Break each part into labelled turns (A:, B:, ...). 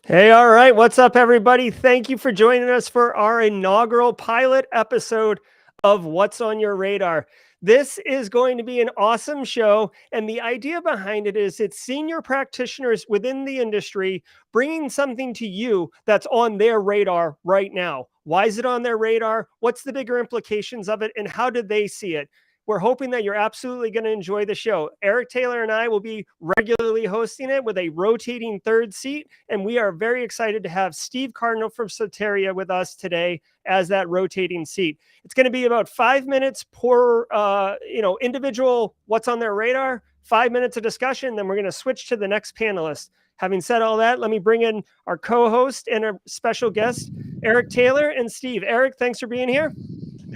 A: Hey, all right. What's up, everybody? Thank you for joining us for our inaugural pilot episode of What's on Your Radar. This is going to be an awesome show. And the idea behind it is it's senior practitioners within the industry bringing something to you that's on their radar right now. Why is it on their radar? What's the bigger implications of it? And how did they see it? We're hoping that you're absolutely going to enjoy the show. Eric Taylor and I will be regularly hosting it with a rotating third seat. And we are very excited to have Steve Cardinal from Soteria with us today as that rotating seat. It's going to be about 5 minutes per individual what's on their radar, 5 minutes of discussion. Then we're going to switch to the next panelist. Having said all that, let me bring in our co-host and our special guest, Eric Taylor and Steve. Eric, thanks for being here.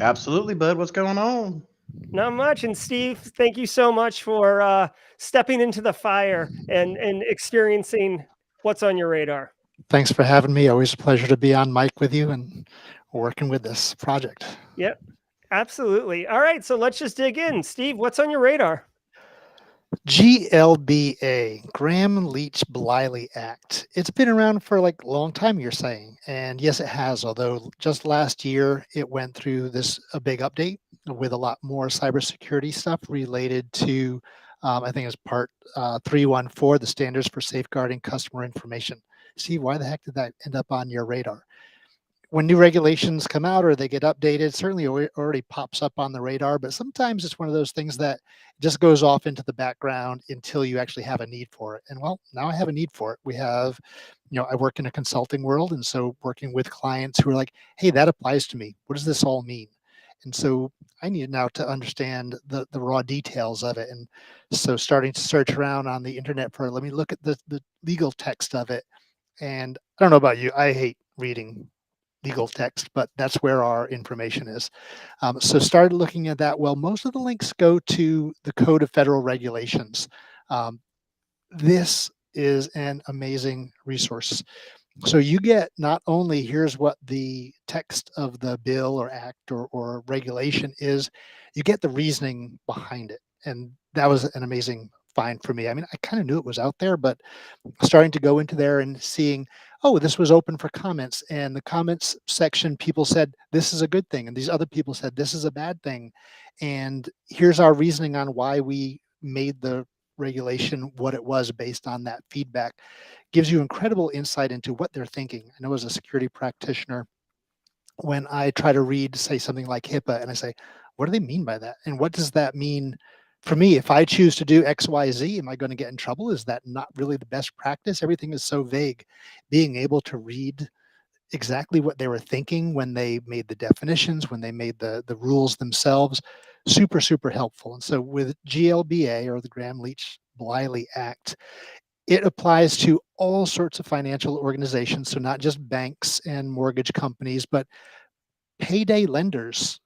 B: Absolutely, bud. What's going on?
A: Not much. And Steve, thank you so much for stepping into the fire and experiencing what's on your radar.
C: Thanks for having me. Always a pleasure to be on mic with you and working with this project.
A: Yep, absolutely. All right, so let's just dig in. Steve, what's on your radar?
C: GLBA, Graham-Leach-Bliley Act. It's been around for like a long time, you're saying. And yes, it has, although just last year it went through a big update with a lot more cybersecurity stuff related to, I think it's part 314, the standards for safeguarding customer information. Steve, why the heck did that end up on your radar? When new regulations come out or they get updated, certainly already pops up on the radar, but sometimes it's one of those things that just goes off into the background until you actually have a need for it. And well, now I have a need for it. We have, I work in a consulting world. And so working with clients who are like, hey, that applies to me. What does this all mean? And so I need now to understand the raw details of it. And so starting to search around on the internet for, let me look at the legal text of it. And I don't know about you, I hate reading legal text, but that's where our information is. So started looking at that. Well, most of the links go to the Code of Federal Regulations. This is an amazing resource. So you get not only here's what the text of the bill or act or regulation is, you get the reasoning behind it. And that was an amazing find for me. I mean, I kind of knew it was out there, but starting to go into there and seeing, oh, this was open for comments. And the comments section, people said, this is a good thing. And these other people said, this is a bad thing. And here's our reasoning on why we made the regulation what it was based on that feedback. Gives you incredible insight into what they're thinking. I know as a security practitioner, when I try to read, say, something like HIPAA, and I say, what do they mean by that? And what does that mean for me? If I choose to do X, Y, Z, am I going to get in trouble? Is that not really the best practice? Everything is so vague. Being able to read exactly what they were thinking when they made the definitions, when they made the rules themselves, super, super helpful. And so with GLBA, or the Graham-Leach-Bliley Act, it applies to all sorts of financial organizations. So not just banks and mortgage companies, but payday lenders.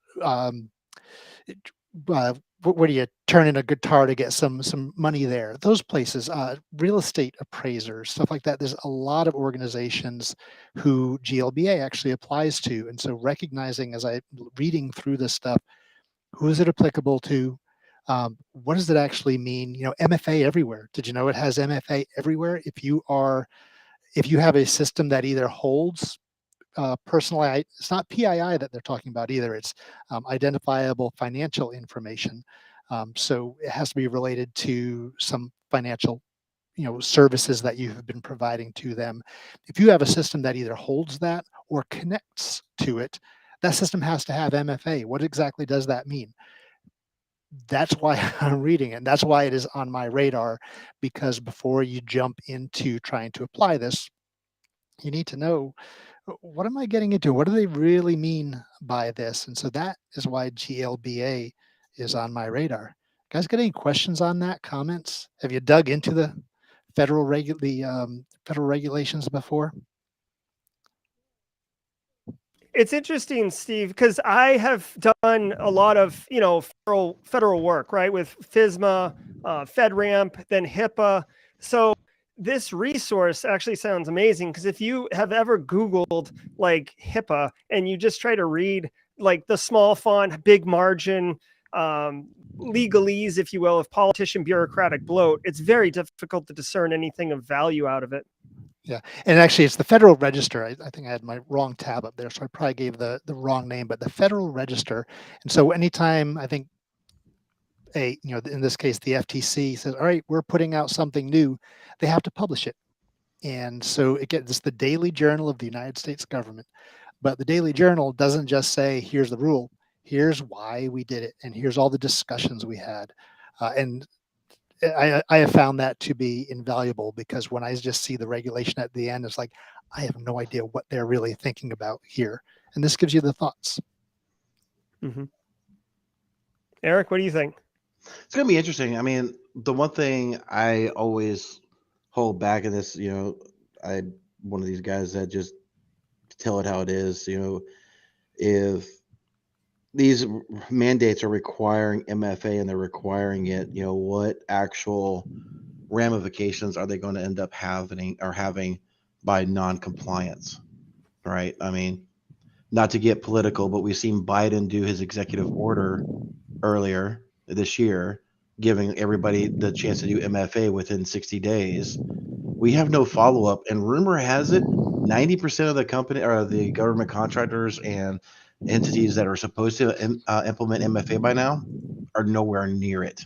C: Where do you turn in a guitar to get some money there? Those places, real estate appraisers, stuff like that. There's a lot of organizations who GLBA actually applies to. And so recognizing as I'm reading through this stuff, who is it applicable to? What does it actually mean? MFA everywhere. Did you know it has MFA everywhere? If you have a system that either holds personally, it's not PII that they're talking about either. It's identifiable financial information. So it has to be related to some financial, services that you have been providing to them. If you have a system that either holds that or connects to it, that system has to have MFA. What exactly does that mean? That's why I'm reading it. And that's why it is on my radar, because before you jump into trying to apply this, you need to know, what am I getting into? What do they really mean by this? And so that is why GLBA is on my radar. Guys, got any questions on that? Comments? Have you dug into the federal regulations before?
A: It's interesting, Steve, because I have done a lot of, federal work, right, with FISMA, FedRAMP, then HIPAA. So this resource actually sounds amazing, because if you have ever Googled like HIPAA and you just try to read like the small font, big margin, legalese, if you will, of politician bureaucratic bloat, it's very difficult to discern anything of value out of it.
C: Yeah, and actually, it's the Federal Register. I think I had my wrong tab up there, so I probably gave the wrong name. But the Federal Register, and so anytime I think in this case, the FTC says, "All right, we're putting out something new," they have to publish it, and so it's the Daily Journal of the United States government. But the Daily Journal doesn't just say, "Here's the rule," here's why we did it, and here's all the discussions we had, and I have found that to be invaluable, because when I just see the regulation at the end, it's like, I have no idea what they're really thinking about here. And this gives you the thoughts.
A: Mm-hmm. Eric, what do you think?
B: It's going to be interesting. I mean, the one thing I always hold back in this, I'm one of these guys that just tell it how it is. If these mandates are requiring MFA and they're requiring it, what actual ramifications are they going to end up having by non-compliance, right? I mean, not to get political, but we've seen Biden do his executive order earlier this year, giving everybody the chance to do MFA within 60 days. We have no follow-up, and rumor has it 90% of the company or the government contractors and entities that are supposed to implement MFA by now are nowhere near it.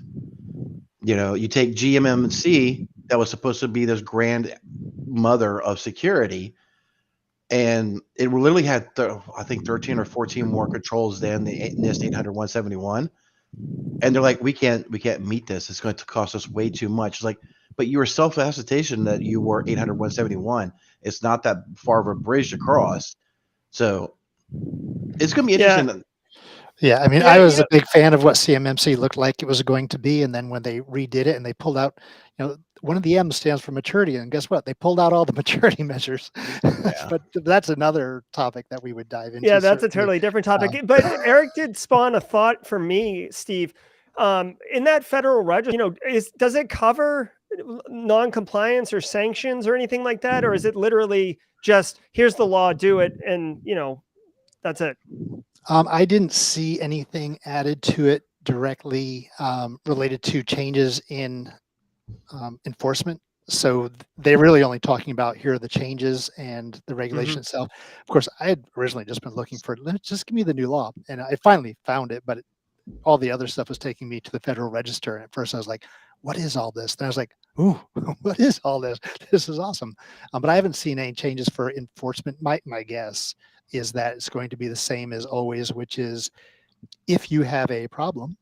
B: You take GMMC, that was supposed to be this grand mother of security, and it literally had I think 13 or 14 more controls than the NIST 800-171. And they're like, we can't meet this. It's going to cost us way too much. It's like, but you were self-attestation that you were 800-171. It's not that far of a bridge to cross. So it's going to be interesting.
C: Yeah, I mean, I was a big fan of what CMMC looked like it was going to be, and then when they redid it and they pulled out, one of the M stands for maturity, and guess what? They pulled out all the maturity measures.
B: Yeah.
C: But that's another topic that we would dive into.
A: Yeah, that's a totally different topic. But Eric did spawn a thought for me, Steve. In that Federal Register, does it cover non-compliance or sanctions or anything like that, or is it literally just here's the law, do it, and that's it?
C: I didn't see anything added to it directly related to changes in enforcement. So they're really only talking about here are the changes and the regulation itself. Of course, I had originally just been looking for, just give me the new law. And I finally found it, but all the other stuff was taking me to the Federal Register. And at first I was like, what is all this? And I was like, ooh, what is all this? This is awesome. But I haven't seen any changes for enforcement. My guess is that it's going to be the same as always, which is if you have a problem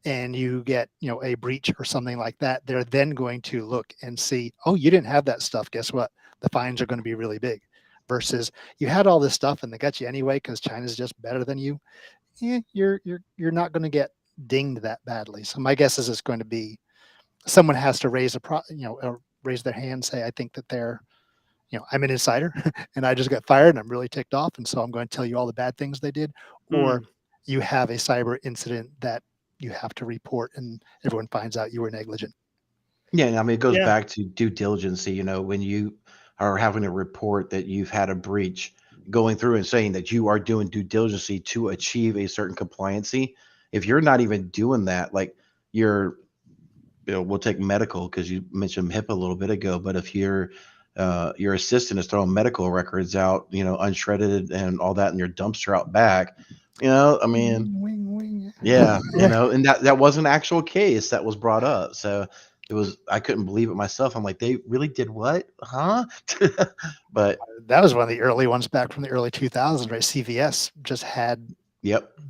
C: and you get a breach or something like that, they're then going to look and see, oh, you didn't have that stuff. Guess what? The fines are going to be really big. Versus you had all this stuff and they got you anyway because China's just better than you. You're not going to get dinged that badly. So my guess is it's going to be someone has to raise raise their hand, say, I think that they're, I'm an insider and I just got fired and I'm really ticked off, and so I'm going to tell you all the bad things they did. Or you have a cyber incident that you have to report and everyone finds out you were negligent.
B: Yeah, I mean, it goes back to due diligence. When you are having to report that you've had a breach, going through and saying that you are doing due diligence to achieve a certain compliancy. If you're not even doing that, like we'll take medical because you mentioned HIPAA a little bit ago, but if your assistant is throwing medical records out, unshredded and all that in your dumpster out back, I mean, yeah, and that was an actual case that was brought up. So I couldn't believe it myself. I'm like, they really did what? Huh? But
C: that was one of the early ones back from the early 2000s, right? CVS just had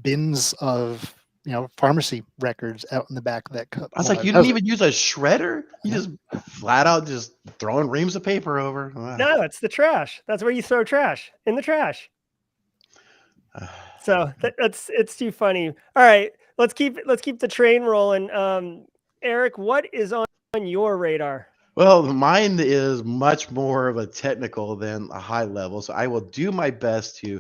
C: bins of pharmacy records out in the back of that cup.
B: I was like, you didn't even use a shredder? You just flat out just throwing reams of paper over. Wow.
A: No, it's the trash. That's where you throw trash, in the trash. So it's too funny. All right, let's keep the train rolling. Eric, what is on your radar?
B: Well, mine is much more of a technical than a high level, so I will do my best to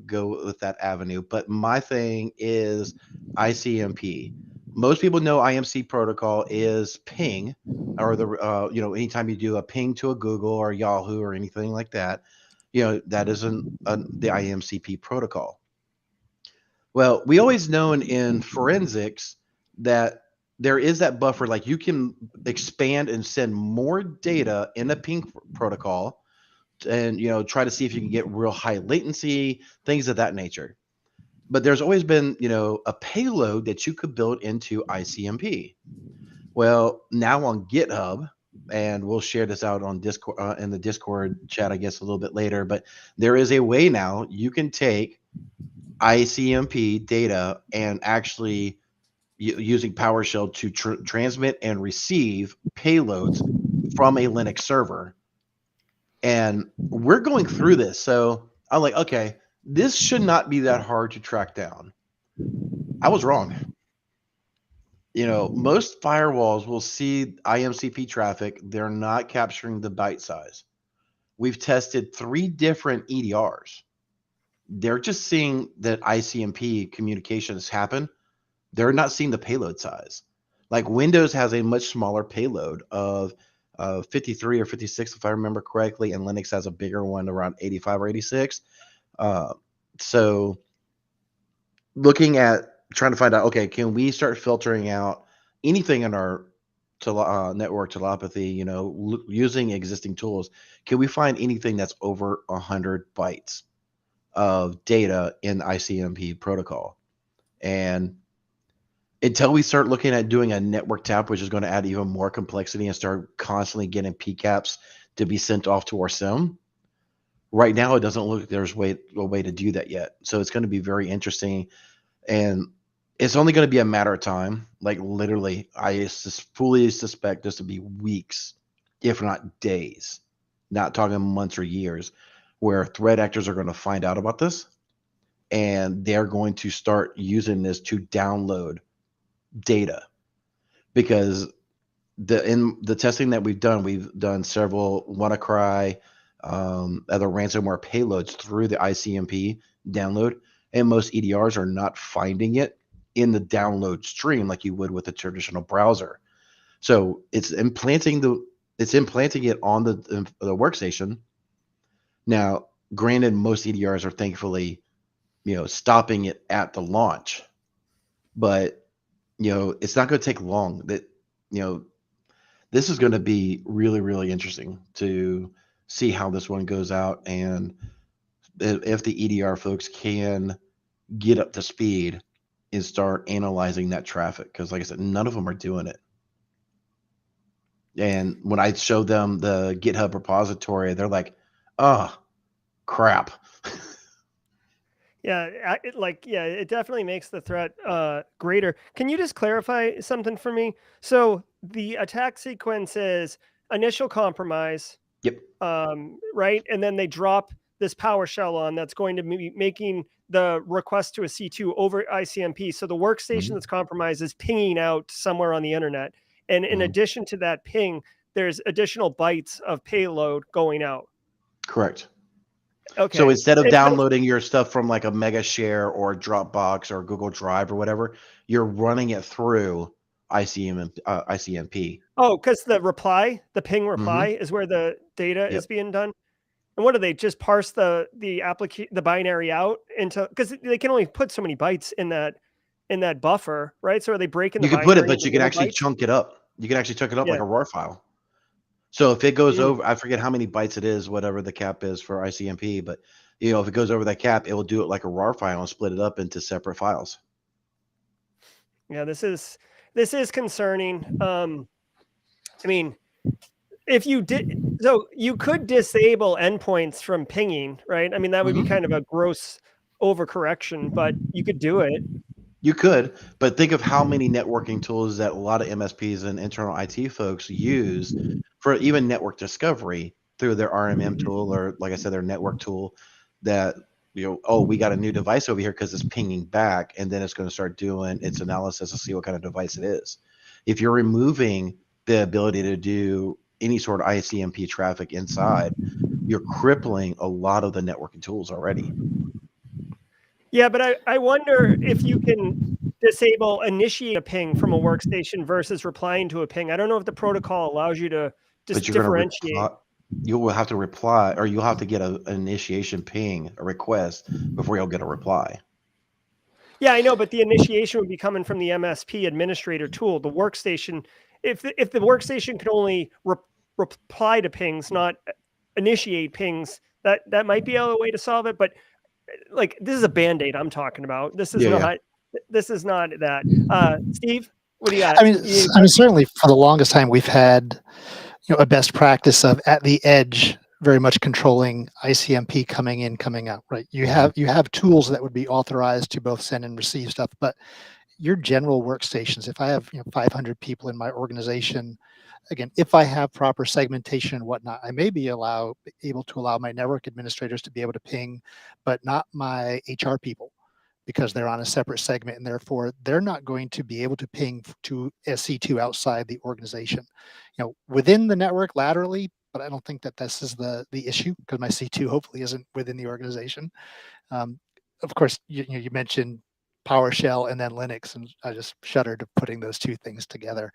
B: go with that avenue. But my thing is ICMP, most people know IMC protocol is ping, or the anytime you do a ping to a Google or Yahoo or anything like that, that isn't the IMCP protocol. Well, we always known in forensics that there is that buffer, like you can expand and send more data in a ping protocol, and try to see if you can get real high latency, things of that nature. But there's always been a payload that you could build into ICMP. Well, now on GitHub, and we'll share this out on Discord, in the Discord chat, I guess, a little bit later, but there is a way now you can take ICMP data and actually using PowerShell to transmit and receive payloads from a Linux server. And we're going through this. So I'm like, okay, this should not be that hard to track down. I was wrong. Most firewalls will see IMCP traffic. They're not capturing the byte size. We've tested 3 different EDRs. They're just seeing that ICMP communications happen. They're not seeing the payload size. Like Windows has a much smaller payload of 53 or 56, if I remember correctly, and Linux has a bigger one around 85 or 86. So looking at trying to find out, okay, can we start filtering out anything in our network telepathy, using existing tools? Can we find anything that's over 100 bytes of data in ICMP protocol? And until we start looking at doing a network tap, which is going to add even more complexity and start constantly getting PCAPs to be sent off to our SIM, right now it doesn't look like there's a way to do that yet. So it's going to be very interesting, and it's only going to be a matter of time. Like literally, I fully suspect this to be weeks, if not days, not talking months or years, where threat actors are going to find out about this, and they're going to start using this to download data. Because in the testing that we've done several WannaCry, other ransomware payloads through the ICMP download, and most EDRs are not finding it in the download stream like you would with a traditional browser. So it's implanting it on the workstation. Now, granted, most EDRs are thankfully, stopping it at the launch, but it's not going to take long. That this is going to be really, really interesting to see how this one goes out, and if the EDR folks can get up to speed and start analyzing that traffic. Because like I said, none of them are doing it. And when I show them the GitHub repository, they're like, oh, crap.
A: Yeah, it definitely makes the threat greater. Can you just clarify something for me? So the attack sequence is initial compromise,
B: Yep.
A: right? And then they drop this PowerShell on that's going to be making the request to a C2 over ICMP. So the workstation that's compromised is pinging out somewhere on the internet. And in addition to that ping, there's additional bytes of payload going out.
B: Correct.
A: Okay.
B: So instead of downloading your stuff from like a Mega Share or Dropbox or Google Drive or whatever, you're running it through ICMP.
A: Oh, because the ping reply is where the data is being done. And what do they just parse the binary out into? Because they can only put so many bytes in that buffer, right? So are they breaking the
B: You can
A: binary?
B: put it, but you can actually chunk it up. You can actually chunk it up like a RAR file. So if it goes over, I forget how many bytes it is, whatever the cap is for ICMP, but if it goes over that cap, it will do it like a RAR file and split it up into separate files.
A: Yeah, this is concerning. I mean, if you did, so you could disable endpoints from pinging, right? I mean, that would be kind of a gross overcorrection, but you could do it.
B: You could, but think of how many networking tools that a lot of MSPs and internal IT folks use for even network discovery through their RMM tool, or like I said, their network tool, that we got a new device over here because it's pinging back, and then it's going to start doing its analysis to see what kind of device it is. If you're removing the ability to do any sort of ICMP traffic inside, you're crippling a lot of the networking tools already.
A: Yeah, but I wonder if you can disable initiate a ping from a workstation versus replying to a ping. I don't know if the protocol allows you to just
B: But you're going to
A: differentiate.
B: reply. You will have to reply, or you'll have to get an initiation ping, a request, before you'll get a reply.
A: Yeah, I know, but the initiation would be coming from the MSP administrator tool, the workstation. If the workstation can only reply to pings, not initiate pings, that might be a way to solve it. But like, this is a Band-Aid I'm talking about. This is
B: Yeah,
A: not. This is not that. Steve, what do you got?
C: I mean, certainly for the longest time we've had, a best practice of at the edge, very much controlling ICMP coming in, coming out. Right? You have tools that would be authorized to both send and receive stuff, but your general workstations. If I have 500 people in my organization, again, if I have proper segmentation and whatnot, I may be able to allow my network administrators to be able to ping, but not my HR people, because they're on a separate segment, and therefore they're not going to be able to ping to SC2 outside the organization. Within the network laterally, but I don't think that this is the issue, because my C2 hopefully isn't within the organization. Of course, you mentioned PowerShell and then Linux, and I just shuddered at putting those two things together.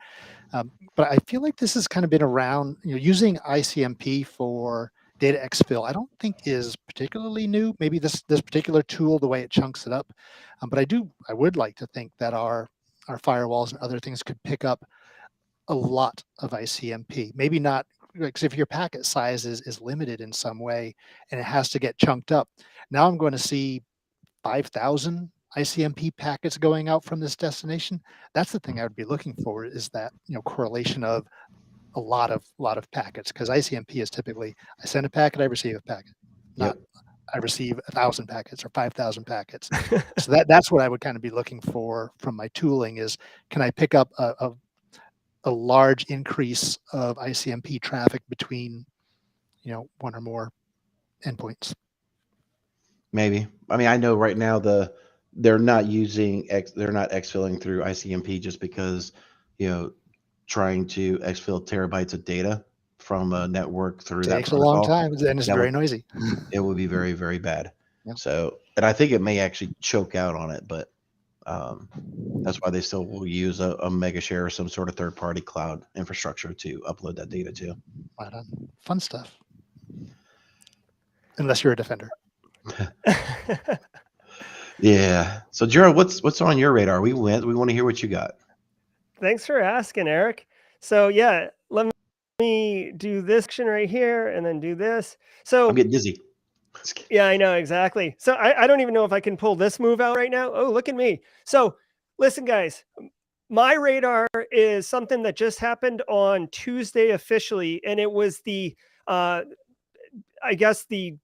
C: But I feel like this has kind of been around, using ICMP for data exfil, I don't think is particularly new. Maybe this particular tool, the way it chunks it up. But I would like to think that our firewalls and other things could pick up a lot of ICMP. Maybe not, because if your packet size is limited in some way and it has to get chunked up, now I'm going to see 5,000 ICMP packets going out from this destination. That's the thing I would be looking for, is that correlation of a lot of packets, because ICMP is typically I send a packet, I receive a packet, not I receive 1,000 packets or 5,000 packets. So that's what I would kind of be looking for from my tooling, is can I pick up a large increase of ICMP traffic between one or more endpoints.
B: Maybe. I mean, I know right now they're not exfilling through ICMP just because, trying to exfil terabytes of data from a network through that
C: Takes a long
B: protocol,
C: time, and it's very noisy.
B: it would be very, very bad.
C: Yeah.
B: So, and I think it may actually choke out on it, but that's why they still will use a mega share or some sort of third-party cloud infrastructure to upload that data to.
C: Right on. Fun stuff. Unless you're a defender.
B: Yeah. So Gerald, what's on your radar? We want to hear what you got.
A: Thanks for asking, Eric. So yeah, let me do this section right here and then do this. So
B: I'm getting dizzy.
A: Yeah, I know, exactly. So I don't even know if I can pull this move out right now. Oh, look at me. So listen, guys, my radar is something that just happened on Tuesday officially, and it was the, I guess the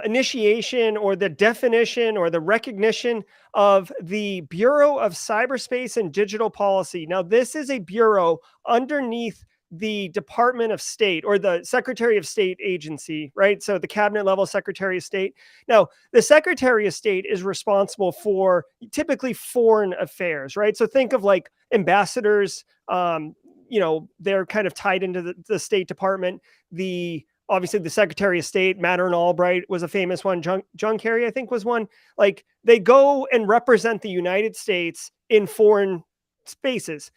A: initiation or the definition or the recognition of the Bureau of Cyberspace and Digital Policy. Now, this is a bureau underneath the Department of State, or the Secretary of State agency, right? So the cabinet level Secretary of State. Now, the Secretary of State is responsible for typically foreign affairs, right? So think of like ambassadors, they're kind of tied into the State Department. Obviously the Secretary of State, Madeleine Albright was a famous one. John Kerry, I think, was one. Like, they go and represent the United States in foreign spaces.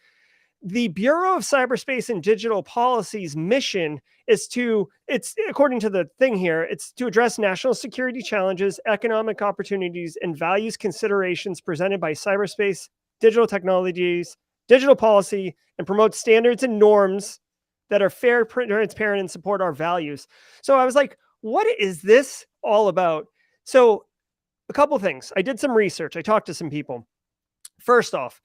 A: The Bureau of Cyberspace and Digital Policy's mission is it's according to the thing here, it's to address national security challenges, economic opportunities, and values considerations presented by cyberspace, digital technologies, digital policy, and promote standards and norms that are fair, transparent, and support our values. So I was like, what is this all about? So a couple things. I did some research. I talked to some people. First off,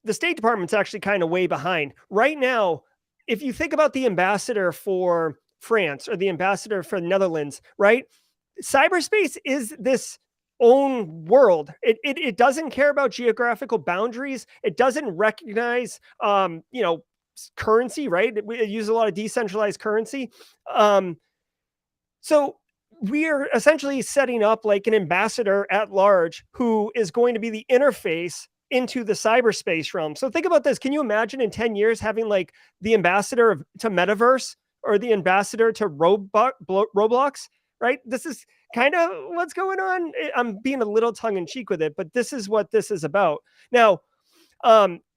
A: the State Department's actually kind of way behind. Right now, if you think about the ambassador for France or the ambassador for the Netherlands, right? Cyberspace is this own world. It doesn't care about geographical boundaries. It doesn't recognize, currency, right? We use a lot of decentralized currency. So we are essentially setting up like an ambassador at large who is going to be the interface into the cyberspace realm. So think about this. Can you imagine in 10 years having like the ambassador to Metaverse or the ambassador to Roblox, right? This is kind of what's going on. I'm being a little tongue in cheek with it, but this is what this is about. Now,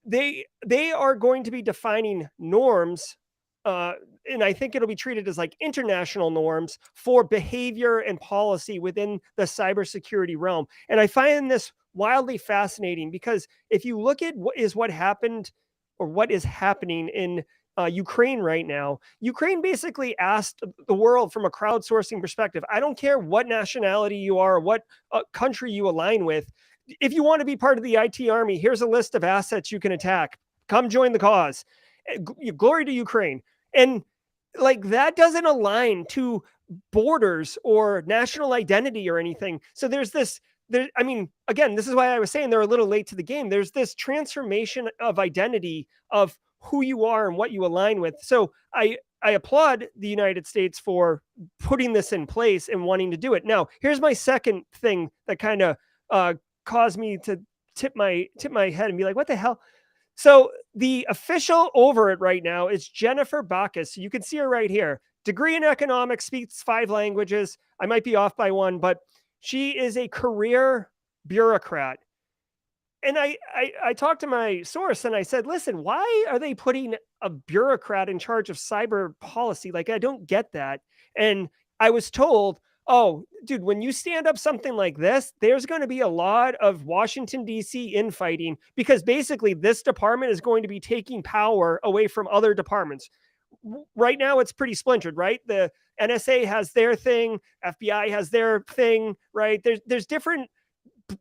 A: they are going to be defining norms, and I think it'll be treated as like international norms for behavior and policy within the cybersecurity realm. And I find this wildly fascinating because if you look at what happened or what is happening in Ukraine right now, Ukraine basically asked the world from a crowdsourcing perspective. I don't care what nationality you are, or what country you align with. If you want to be part of the IT army, here's a list of assets you can attack. Come join the cause. Glory to Ukraine. And like that doesn't align to borders or national identity or anything. So there's this I mean, again, this is why I was saying they're a little late to the game. There's this transformation of identity of who you are and what you align with. So I applaud the United States for putting this in place and wanting to do it. Now, here's my second thing that kind of caused me to tip my head and be like, what the hell? So the official over it right now is Jennifer Bacchus. You can see her right here. Degree in economics, speaks 5 languages. I might be off by one, but she is a career bureaucrat. And I talked to my source and I said, listen, why are they putting a bureaucrat in charge of cyber policy? Like, I don't get that. And I was told, oh, dude, when you stand up something like this, there's going to be a lot of Washington, D.C. infighting because basically this department is going to be taking power away from other departments. Right now, it's pretty splintered, right? The NSA has their thing. FBI has their thing, right? There's different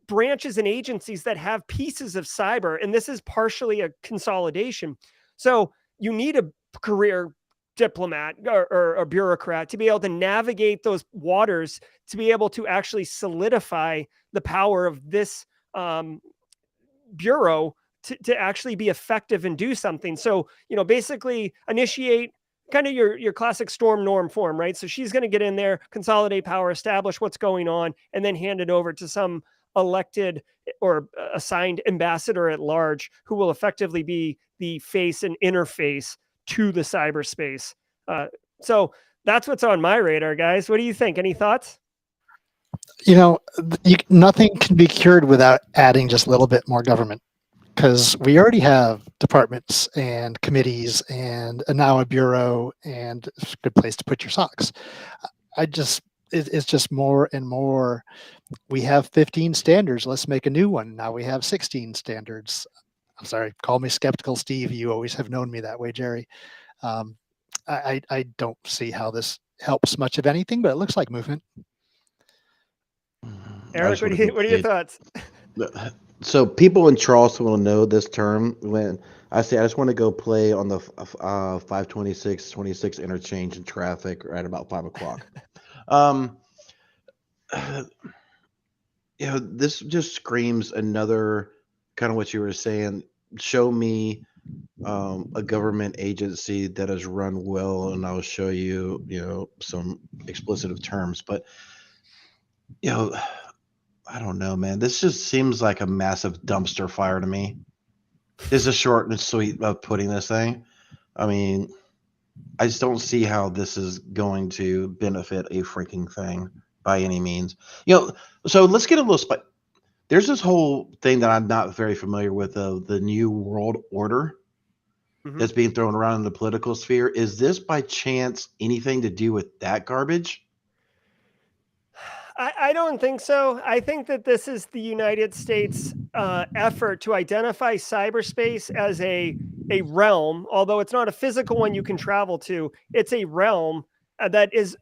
A: branches and agencies that have pieces of cyber, and this is partially a consolidation. So you need a career diplomat or a bureaucrat to be able to navigate those waters, to be able to actually solidify the power of this bureau to actually be effective and do something. So, basically initiate kind of your classic storm norm form, right? So she's going to get in there, consolidate power, establish what's going on, and then hand it over to some elected or assigned ambassador at large who will effectively be the face and interface to the cyberspace. So that's what's on my radar, guys. What do you think? Any thoughts?
C: Nothing can be cured without adding just a little bit more government, because we already have departments and committees and now a bureau, and it's a good place to put your socks. It's just more and more. We have 15 standards. Let's make a new one. Now we have 16 standards. I'm sorry, call me skeptical, Steve. You always have known me that way, Jerry. I don't see how this helps much of anything, but it looks like movement.
A: Eric, what are your thoughts?
B: So people in Charleston will know this term when I say I just want to go play on the 526 interchange in traffic right about 5 o'clock. This just screams another kind of what you were saying. Show me a government agency that has run well, and I'll show you, some explicit terms. But, I don't know, man. This just seems like a massive dumpster fire to me. This is short and sweet of putting this thing. I mean, I just don't see how this is going to benefit a freaking thing by any means. So let's get a little there's this whole thing that I'm not very familiar with of the new world order that's being thrown around in the political sphere. Is this by chance anything to do with that garbage?
A: I don't think so. I think that this is the United States effort to identify cyberspace as a realm, although it's not a physical one you can travel to. It's a realm that is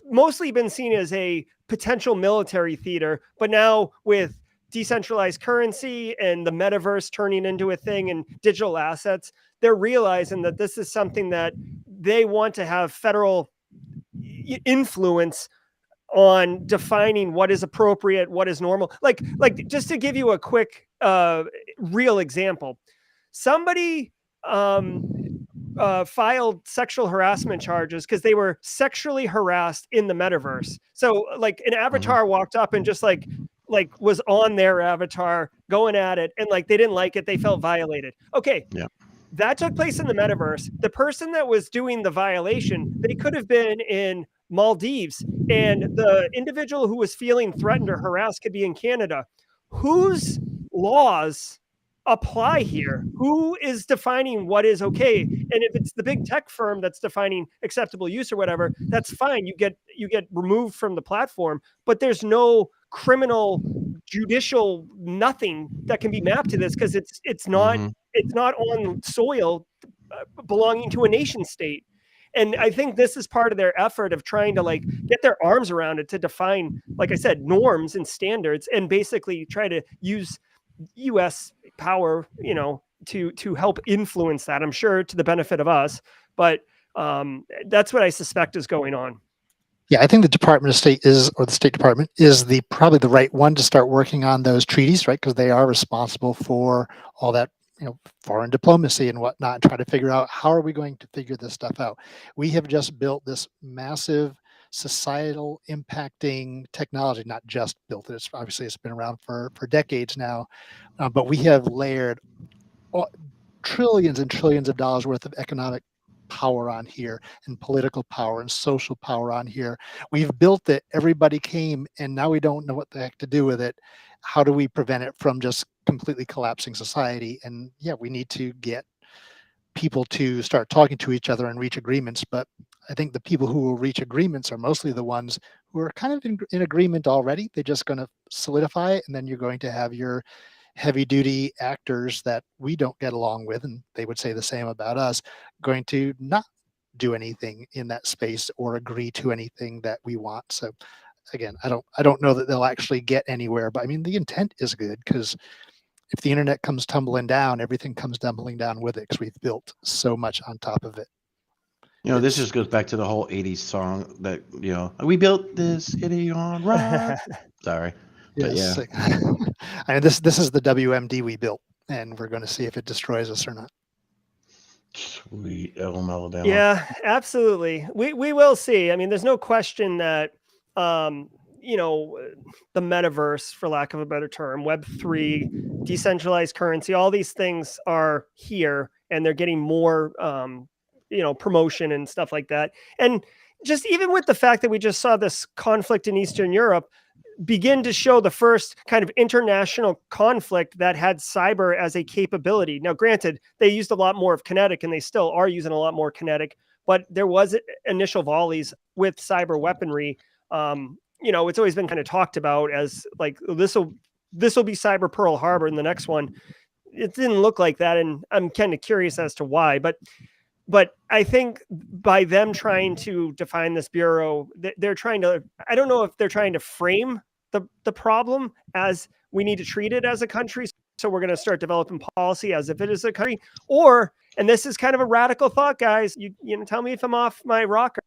A: mostly been seen as a potential military theater, but now with decentralized currency and the metaverse turning into a thing and digital assets, they're realizing that this is something that they want to have federal influence on defining what is appropriate, what is normal. Like just to give you a quick real example, somebody filed sexual harassment charges because they were sexually harassed in the metaverse. So like an avatar walked up and just like was on their avatar going at it, and like they didn't like it, they felt violated. Okay.
B: Yeah.
A: That took place in the metaverse. The person that was doing the violation, they could have been in Maldives, and the individual who was feeling threatened or harassed could be in Canada. Whose laws apply here? Who is defining what is okay? And if it's the big tech firm that's defining acceptable use or whatever, that's fine. You get removed from the platform, but there's no criminal, judicial, nothing that can be mapped to this because it's not
B: Mm-hmm.
A: it's not on soil belonging to a nation state. And I think this is part of their effort of trying to like get their arms around it to define, like I said, norms and standards, and basically try to use U.S. power, to help influence that. I'm sure to the benefit of us, but that's what I suspect is going on.
C: Yeah, I think the Department of State or the State Department is probably the right one to start working on those treaties, right? Because they are responsible for all that, foreign diplomacy and whatnot, and try to figure out how are we going to figure this stuff out. We have just built this massive societal impacting technology, not just built it. It's been around for decades now, but we have layered trillions and trillions of dollars worth of economic power on here, and political power and social power on here. We've built it, everybody came, and now we don't know what the heck to do with it. How do we prevent it from just completely collapsing society? And yeah, we need to get people to start talking to each other and reach agreements. But I think the people who will reach agreements are mostly the ones who are kind of in agreement already. They're just going to solidify it, and then you're going to have your heavy duty actors that we don't get along with, and they would say the same about us, going to not do anything in that space or agree to anything that we want. So again, I don't know that they'll actually get anywhere, but I mean, the intent is good, because if the internet comes tumbling down, everything comes tumbling down with it, because we've built so much on top of it.
B: This just goes back to the whole 80s song that, we built this city on rock. Sorry. But
C: Yes.
B: yeah.
C: I mean, this is the WMD we built, and we're going to see if it destroys us or not.
B: Sweet Alabama.
A: Yeah, absolutely. We will see. I mean, there's no question that the metaverse, for lack of a better term, Web3, decentralized currency, all these things are here, and they're getting more promotion and stuff like that. And just even with the fact that we just saw this conflict in Eastern Europe begin to show the first kind of international conflict that had cyber as a capability. Now, granted, they used a lot more of kinetic, and they still are using a lot more kinetic, but there was initial volleys with cyber weaponry. It's always been kind of talked about as like, this will be cyber Pearl Harbor in the next one. It didn't look like that, and I'm kind of curious as to why. But I think by them trying to define this bureau, they're trying to, I don't know if they're trying to frame the problem as we need to treat it as a country, so we're going to start developing policy as if it is a country, or, and this is kind of a radical thought, guys, you tell me if I'm off my rocker,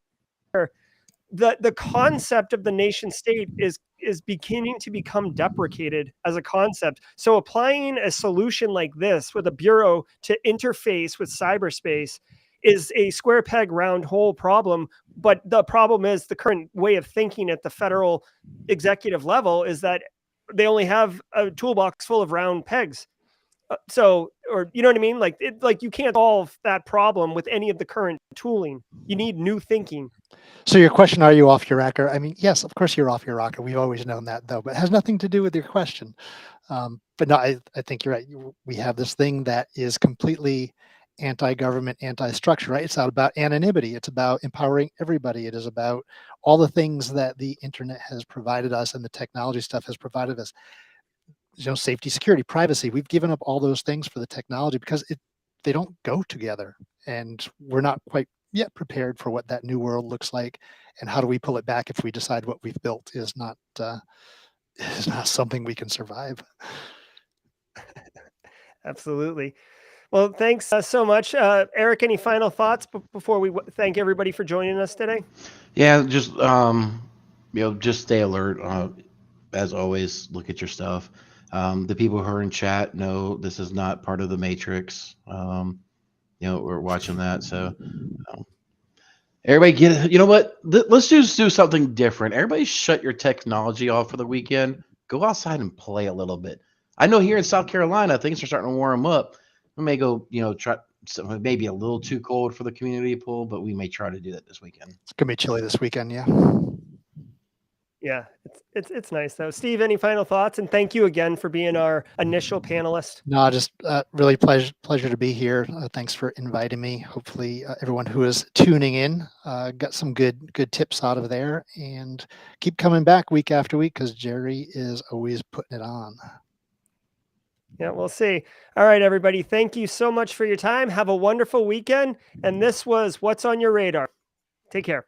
A: the concept of the nation state is beginning to become deprecated as a concept. So applying a solution like this with a bureau to interface with cyberspace is a square peg round hole problem. But the problem is the current way of thinking at the federal executive level is that they only have a toolbox full of round pegs. Or you know what I mean? Like you can't solve that problem with any of the current tooling. You need new thinking.
C: So your question, are you off your rocker? I mean, yes, of course you're off your rocker. We've always known that, though, but it has nothing to do with your question. But no, I think you're right. We have this thing that is completely anti-government, anti-structure, right? It's not about anonymity. It's about empowering everybody. It is about all the things that the internet has provided us and the technology stuff has provided us. Safety, security, privacy. We've given up all those things for the technology because they don't go together, and we're not quite yet prepared for what that new world looks like. And how do we pull it back if we decide what we've built is not something we can survive?
A: Absolutely. Well, thanks so much. Eric, any final thoughts before we thank everybody for joining us today?
B: Yeah, just just stay alert. As always, look at your stuff. The people who are in chat know this is not part of the Matrix. We're watching that, so everybody get it. You know what? Let's just do something different. Everybody, shut your technology off for the weekend. Go outside and play a little bit. I know here in South Carolina, things are starting to warm up. We may go, try so it may be a little too cold for the community pool, but we may try to do that this weekend.
C: It's gonna be chilly this weekend. Yeah.
A: Yeah, it's nice though. Steve, any final thoughts? And thank you again for being our initial panelist.
C: No, just really pleasure to be here. Thanks for inviting me. Hopefully, everyone who is tuning in got some good tips out of there, and keep coming back week after week because Jerry is always putting it on.
A: Yeah, we'll see. All right, everybody. Thank you so much for your time. Have a wonderful weekend. And this was What's on Your Radar. Take care.